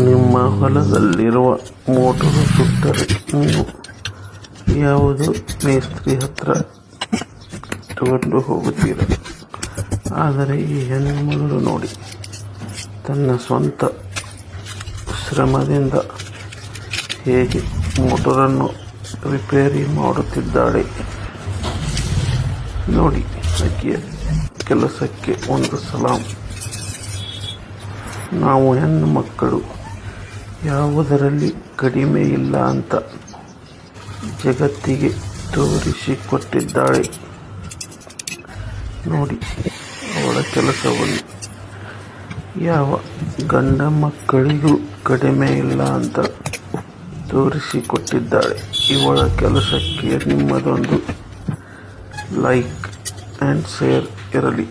ನಿಮ್ಮ ಹೊಲದಲ್ಲಿರುವ ಮೋಟರು ಸುಟ್ಟರೆ ನೀವು ಯಾವುದು ಮೇಸ್ತ್ರಿ ಹತ್ರ ತಗೊಂಡು ಹೋಗುತ್ತೀರ? ಆದರೆ ಈ ಹೆಣ್ಣು ಮಗಳು ನೋಡಿ, ತನ್ನ ಸ್ವಂತ ಶ್ರಮದಿಂದ ಹೇಗೆ ಮೋಟರನ್ನು ರಿಪೇರಿ ಮಾಡುತ್ತಿದ್ದಾಳೆ ನೋಡಿ. ಆಕೆಯ ಕೆಲಸಕ್ಕೆ ಒಂದು ಸಲಾಂ. ನಾವು ಹೆಣ್ಣು ಮಕ್ಕಳು ಯಾವುದರಲ್ಲಿ ಕಡಿಮೆ ಇಲ್ಲ ಅಂತ ಜಗತ್ತಿಗೆ ತೋರಿಸಿಕೊಟ್ಟಿದ್ದಾಳೆ ನೋಡಿ ಅವಳ ಕೆಲಸವನ್ನು. ಯಾವ ಗಂಡ ಮಕ್ಕಳಿಗೂ ಕಡಿಮೆ ಇಲ್ಲ ಅಂತ ತೋರಿಸಿಕೊಟ್ಟಿದ್ದಾಳೆ ಇವಳ ಕೆಲಸಕ್ಕೆ. ನಿಮ್ಮದೊಂದು ಲೈಕ್ ಆ್ಯಂಡ್ ಶೇರ್ ಇರಲಿ.